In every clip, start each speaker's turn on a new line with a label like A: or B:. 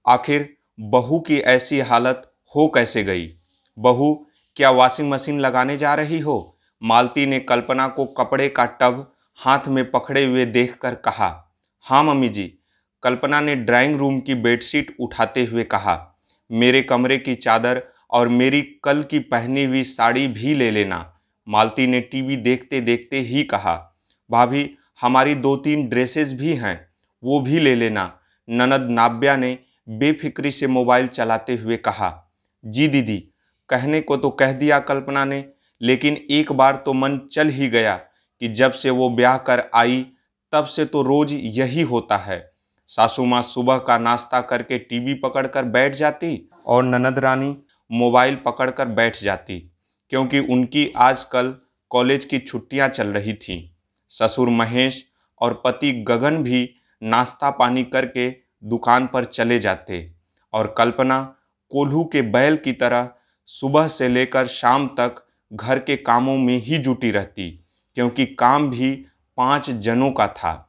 A: आखिर बहू की ऐसी हालत हो कैसे गई? बहू, क्या वॉशिंग मशीन लगाने जा रही हो? मालती ने कल्पना को कपड़े का टब हाथ में पकड़े हुए देखकर कहा। हाँ मम्मी जी, कल्पना ने ड्राइंग रूम की बेडशीट उठाते हुए कहा। मेरे कमरे की चादर और मेरी कल की पहनी हुई साड़ी भी ले लेना। मालती ने टीवी देखते देखते ही कहा। भाभी, हमारी 2-3 ड्रेसेस भी हैं, वो भी ले लेना। ननद नाव्या ने बेफिक्री से मोबाइल चलाते हुए कहा। जी दीदी, कहने को तो कह दिया कल्पना ने, लेकिन एक बार तो मन चल ही गया कि जब से वो ब्याह कर आई तब से तो रोज यही होता है। सासू माँ सुबह का नाश्ता करके टीवी पकड़कर बैठ जाती और ननद रानी मोबाइल पकड़कर बैठ जाती, क्योंकि उनकी आजकल कॉलेज की छुट्टियां चल रही थीं। ससुर महेश और पति गगन भी नाश्ता पानी करके दुकान पर चले जाते और कल्पना कोल्हू के बैल की तरह सुबह से लेकर शाम तक घर के कामों में ही जुटी रहती, क्योंकि काम भी 5 जनों का था।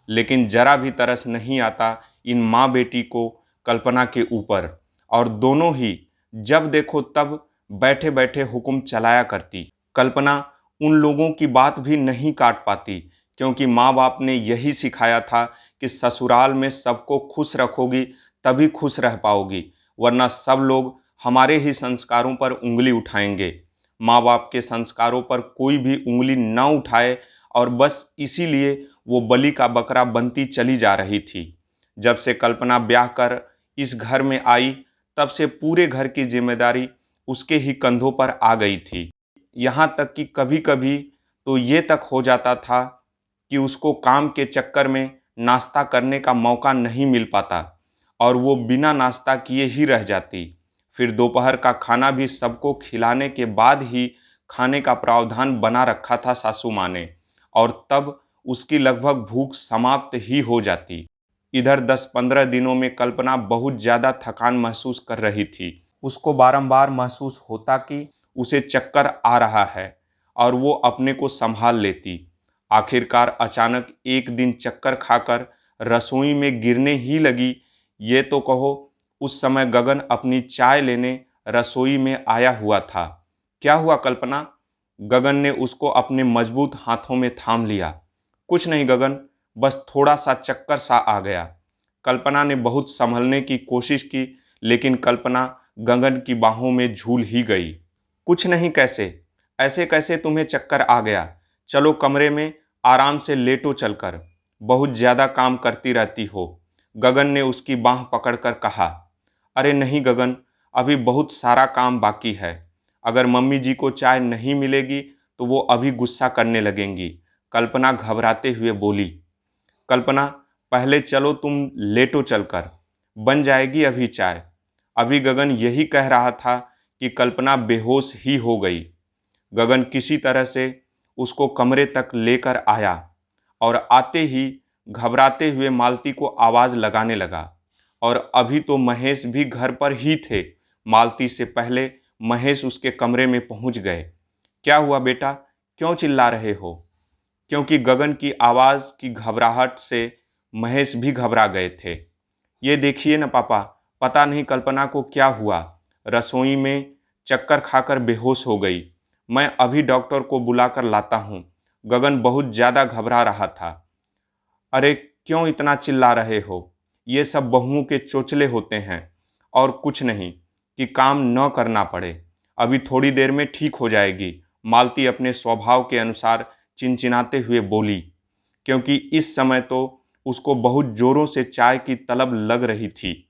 A: लेकिन जरा भी तरस नहीं आता इन माँ बेटी को कल्पना के ऊपर, और दोनों ही जब देखो तब बैठे बैठे हुक्म चलाया करती। कल्पना उन लोगों की बात भी नहीं काट पाती, क्योंकि माँ बाप ने यही सिखाया था कि ससुराल में सबको खुश रखोगी तभी खुश रह पाओगी, वरना सब लोग हमारे ही संस्कारों पर उंगली उठाएंगे। माँ बाप के संस्कारों पर कोई भी उंगली न उठाए, और बस इसीलिए वो बलि का बकरा बनती चली जा रही थी। जब से कल्पना ब्याह कर इस घर में आई, तब से पूरे घर की जिम्मेदारी उसके ही कंधों पर आ गई थी। यहाँ तक कि कभी कभी तो ये तक हो जाता था कि उसको काम के चक्कर में नाश्ता करने का मौका नहीं मिल पाता और वो बिना नाश्ता किए ही रह जाती। फिर दोपहर का खाना भी सबको खिलाने के बाद ही खाने का प्रावधान बना रखा था सासू माँ ने, और तब उसकी लगभग भूख समाप्त ही हो जाती। इधर 10-15 दिनों में कल्पना बहुत ज़्यादा थकान महसूस कर रही थी। उसको बारंबार महसूस होता कि उसे चक्कर आ रहा है, और वो अपने को संभाल लेती। आखिरकार अचानक एक दिन चक्कर खाकर रसोई में गिरने ही लगी। ये तो कहो, उस समय गगन अपनी चाय लेने रसोई में आया हुआ था। क्या हुआ कल्पना? गगन ने उसको अपने मजबूत हाथों में थाम लिया। कुछ नहीं गगन, बस थोड़ा सा चक्कर सा आ गया। कल्पना ने बहुत संभलने की कोशिश की, लेकिन कल्पना गगन की बाहों में झूल ही गई। कुछ नहीं कैसे? ऐसे कैसे तुम्हें चक्कर आ गया? चलो कमरे में आराम से लेटो चलकर, बहुत ज़्यादा काम करती रहती हो। गगन ने उसकी बाँह पकड़कर कहा। अरे नहीं गगन, अभी बहुत सारा काम बाकी है। अगर मम्मी जी को चाय नहीं मिलेगी तो वो अभी गुस्सा करने लगेंगी, कल्पना घबराते हुए बोली। कल्पना, पहले चलो तुम लेटो चलकर, बन जाएगी अभी चाय। अभी गगन यही कह रहा था कि कल्पना बेहोश ही हो गई। गगन किसी तरह से उसको कमरे तक लेकर आया और आते ही घबराते हुए मालती को आवाज़ लगाने लगा। और अभी तो महेश भी घर पर ही थे। मालती से पहले महेश उसके कमरे में पहुंच गए। क्या हुआ बेटा, क्यों चिल्ला रहे हो? क्योंकि गगन की आवाज़ की घबराहट से महेश भी घबरा गए थे। ये देखिए न पापा, पता नहीं कल्पना को क्या हुआ, रसोई में चक्कर खाकर बेहोश हो गई। मैं अभी डॉक्टर को बुलाकर लाता हूँ। गगन बहुत ज़्यादा घबरा रहा था। अरे क्यों इतना चिल्ला रहे हो? ये सब बहुओं के चोचले होते हैं और कुछ नहीं, कि काम न करना पड़े। अभी थोड़ी देर में ठीक हो जाएगी, मालती अपने स्वभाव के अनुसार चिनचिनाते हुए बोली, क्योंकि इस समय तो उसको बहुत जोरों से चाय की तलब लग रही थी।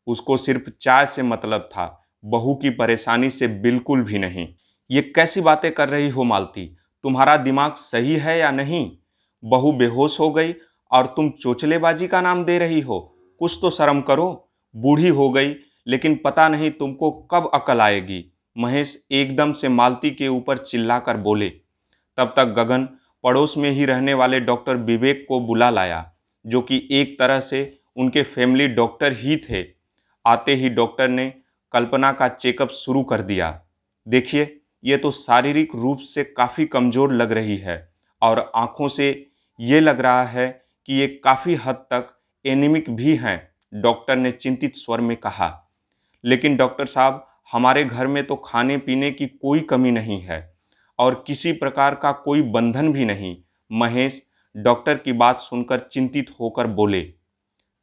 A: उसको सिर्फ चाय से मतलब था, बहू की परेशानी से बिल्कुल भी नहीं। ये कैसी बातें कर रही हो मालती? तुम्हारा दिमाग सही है या नहीं? बहू बेहोश हो गई और तुम चोचलेबाजी का नाम दे रही हो? कुछ तो शर्म करो। बूढ़ी हो गई, लेकिन पता नहीं तुमको कब अकल आएगी। महेश एकदम से मालती के ऊपर चिल्लाकर बोले। तब तक गगन पड़ोस में ही रहने वाले डॉक्टर विवेक को बुला लाया, जो कि एक तरह से उनके फैमिली डॉक्टर ही थे। आते ही डॉक्टर ने कल्पना का चेकअप शुरू कर दिया। देखिए, ये तो शारीरिक रूप से काफ़ी कमज़ोर लग रही है, और आँखों से ये लग रहा है कि ये काफ़ी हद तक एनीमिक भी हैं। डॉक्टर ने चिंतित स्वर में कहा। लेकिन डॉक्टर साहब, हमारे घर में तो खाने पीने की कोई कमी नहीं है और किसी प्रकार का कोई बंधन भी नहीं। महेश डॉक्टर की बात सुनकर चिंतित होकर बोले।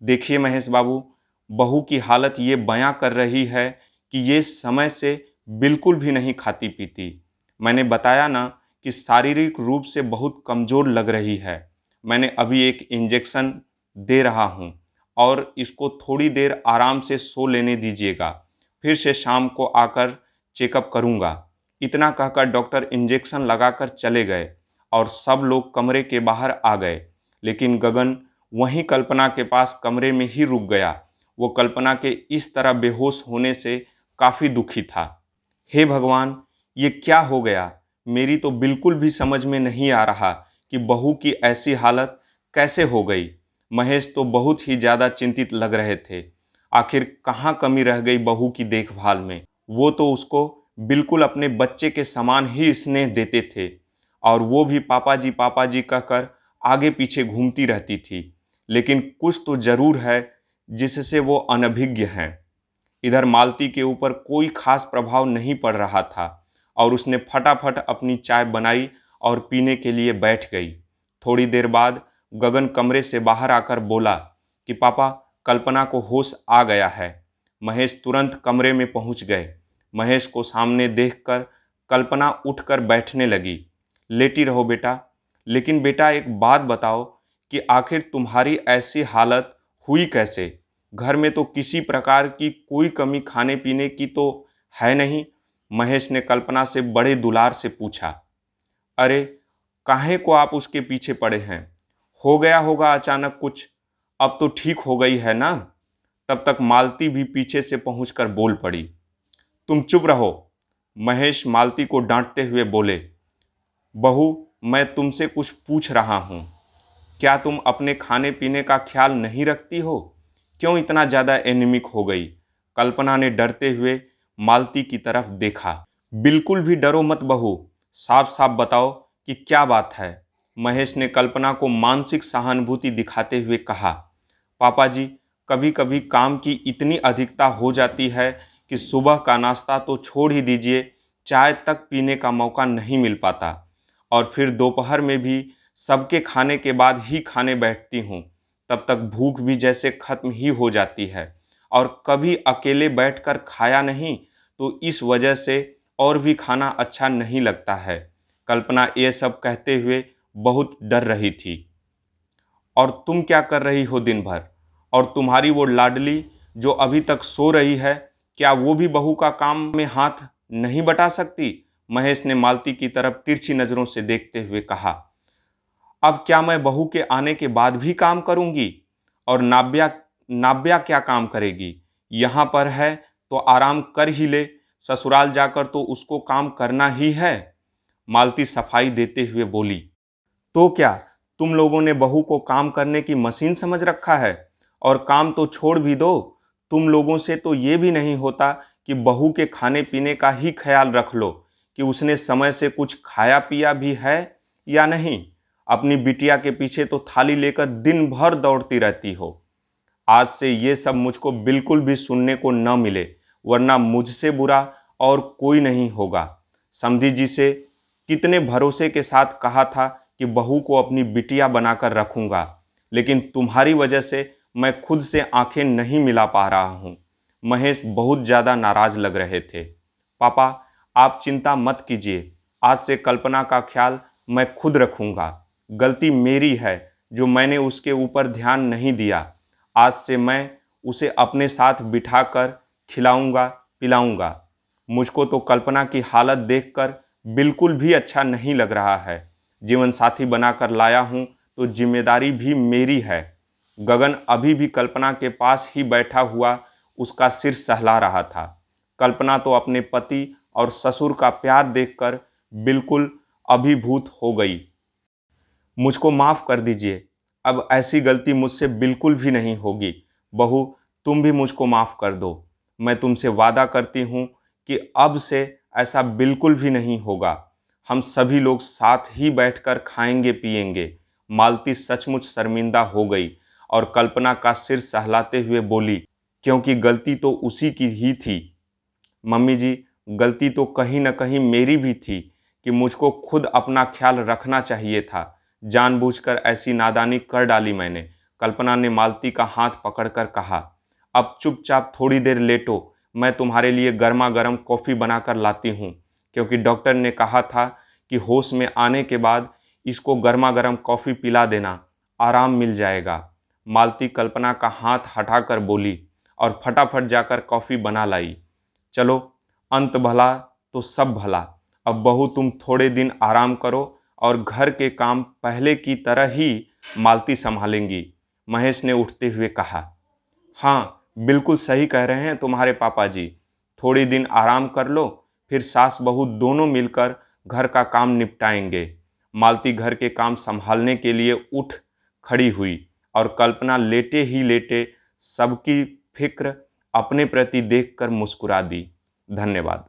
A: देखिए महेश बाबू, बहू की हालत ये बयां कर रही है कि ये समय से बिल्कुल भी नहीं खाती पीती। मैंने बताया ना कि शारीरिक रूप से बहुत कमज़ोर लग रही है। मैंने अभी एक इंजेक्शन दे रहा हूँ और इसको थोड़ी देर आराम से सो लेने दीजिएगा। फिर से शाम को आकर चेकअप करूँगा। इतना कहकर डॉक्टर इंजेक्शन लगाकर चले गए और सब लोग कमरे के बाहर आ गए। लेकिन गगन वहीं कल्पना के पास कमरे में ही रुक गया। वो कल्पना के इस तरह बेहोश होने से काफ़ी दुखी था। हे भगवान, ये क्या हो गया? मेरी तो बिल्कुल भी समझ में नहीं आ रहा कि बहू की ऐसी हालत कैसे हो गई। महेश तो बहुत ही ज़्यादा चिंतित लग रहे थे। आखिर कहाँ कमी रह गई बहू की देखभाल में? वो तो उसको बिल्कुल अपने बच्चे के समान ही स्नेह देते थे और वो भी पापा जी कहकर आगे पीछे घूमती रहती थी। लेकिन कुछ तो ज़रूर है जिससे वो अनभिज्ञ हैं। इधर मालती के ऊपर कोई खास प्रभाव नहीं पड़ रहा था और उसने फटाफट अपनी चाय बनाई और पीने के लिए बैठ गई। थोड़ी देर बाद गगन कमरे से बाहर आकर बोला कि पापा, कल्पना को होश आ गया है। महेश तुरंत कमरे में पहुंच गए। महेश को सामने देखकर कल्पना उठकर बैठने लगी। लेटी रहो बेटा, लेकिन बेटा एक बात बताओ कि आखिर तुम्हारी ऐसी हालत हुई कैसे? घर में तो किसी प्रकार की कोई कमी खाने पीने की तो है नहीं? महेश ने कल्पना से बड़े दुलार से पूछा। अरे, काहे को आप उसके पीछे पड़े हैं? हो गया होगा अचानक कुछ, अब तो ठीक हो गई है ना? तब तक मालती भी पीछे से पहुंचकर बोल पड़ी। तुम चुप रहो, महेश मालती को डांटते हुए बोले। बहू, मैं तुमसे कुछ पूछ रहा हूँ। क्या तुम अपने खाने पीने का ख्याल नहीं रखती हो? क्यों इतना ज़्यादा एनीमिक हो गई? कल्पना ने डरते हुए मालती की तरफ देखा। बिल्कुल भी डरो मत बहू, साफ साफ बताओ कि क्या बात है? महेश ने कल्पना को मानसिक सहानुभूति दिखाते हुए कहा। पापा जी, कभी कभी काम की इतनी अधिकता हो जाती है कि सुबह का नाश्ता तो छोड़ ही दीजिए, चाय तक पीने का मौका नहीं मिल पाता और फिर दोपहर में भी सबके खाने के बाद ही खाने बैठती हूँ। तब तक भूख भी जैसे खत्म ही हो जाती है और कभी अकेले बैठकर खाया नहीं तो इस वजह से और भी खाना अच्छा नहीं लगता है। कल्पना ये सब कहते हुए बहुत डर रही थी। और तुम क्या कर रही हो दिन भर? और तुम्हारी वो लाडली जो अभी तक सो रही है, क्या वो भी बहू का काम में हाथ नहीं बटा सकती? महेश ने मालती की तरफ तिरछी नज़रों से देखते हुए कहा। अब क्या मैं बहू के आने के बाद भी काम करूंगी? और नाव्या नाव्या क्या काम करेगी? यहाँ पर है तो आराम कर ही ले, ससुराल जाकर तो उसको काम करना ही है। मालती सफाई देते हुए बोली। तो क्या तुम लोगों ने बहू को काम करने की मशीन समझ रखा है? और काम तो छोड़ भी दो, तुम लोगों से तो ये भी नहीं होता कि बहू के खाने पीने का ही ख्याल रख लो कि उसने समय से कुछ खाया पिया भी है या नहीं। अपनी बिटिया के पीछे तो थाली लेकर दिन भर दौड़ती रहती हो। आज से ये सब मुझको बिल्कुल भी सुनने को न मिले, वरना मुझसे बुरा और कोई नहीं होगा। समधी जी से कितने भरोसे के साथ कहा था कि बहू को अपनी बिटिया बनाकर रखूंगा, लेकिन तुम्हारी वजह से मैं खुद से आंखें नहीं मिला पा रहा हूँ। महेश बहुत ज़्यादा नाराज लग रहे थे। पापा, आप चिंता मत कीजिए, आज से कल्पना का ख्याल मैं खुद रखूंगा। गलती मेरी है जो मैंने उसके ऊपर ध्यान नहीं दिया। आज से मैं उसे अपने साथ बिठाकर खिलाऊंगा पिलाऊंगा। मुझको तो कल्पना की हालत देखकर बिल्कुल भी अच्छा नहीं लग रहा है। जीवन साथी बनाकर लाया हूँ तो जिम्मेदारी भी मेरी है। गगन अभी भी कल्पना के पास ही बैठा हुआ उसका सिर सहला रहा था। कल्पना तो अपने पति और ससुर का प्यार देखकर बिल्कुल अभिभूत हो गई। मुझको माफ़ कर दीजिए, अब ऐसी गलती मुझसे बिल्कुल भी नहीं होगी। बहू, तुम भी मुझको माफ़ कर दो। मैं तुमसे वादा करती हूँ कि अब से ऐसा बिल्कुल भी नहीं होगा। हम सभी लोग साथ ही बैठकर खाएंगे पिएंगे। मालती सचमुच शर्मिंदा हो गई और कल्पना का सिर सहलाते हुए बोली, क्योंकि गलती तो उसी की ही थी। मम्मी जी, गलती तो कहीं न कहीं मेरी भी थी कि मुझको खुद अपना ख्याल रखना चाहिए था। जानबूझकर ऐसी नादानी कर डाली मैंने। कल्पना ने मालती का हाथ पकड़कर कहा, अब चुपचाप थोड़ी देर लेटो, मैं तुम्हारे लिए गर्मा गर्म कॉफ़ी बनाकर लाती हूँ, क्योंकि डॉक्टर ने कहा था कि होश में आने के बाद इसको गर्मा गर्म कॉफ़ी पिला देना, आराम मिल जाएगा। मालती कल्पना का हाथ हटाकर बोली और फटाफट जाकर कॉफ़ी बना लाई। चलो, अंत भला तो सब भला। अब बहू तुम थोड़े दिन आराम करो और घर के काम पहले की तरह ही मालती संभालेंगी, महेश ने उठते हुए कहा। हाँ, बिल्कुल सही कह रहे हैं तुम्हारे पापा जी। थोड़ी दिन आराम कर लो, फिर सास बहू दोनों मिलकर घर का काम निपटाएंगे। मालती घर के काम संभालने के लिए उठ खड़ी हुई और कल्पना लेटे ही लेटे सबकी फिक्र अपने प्रति देखकर मुस्कुरा दी। धन्यवाद।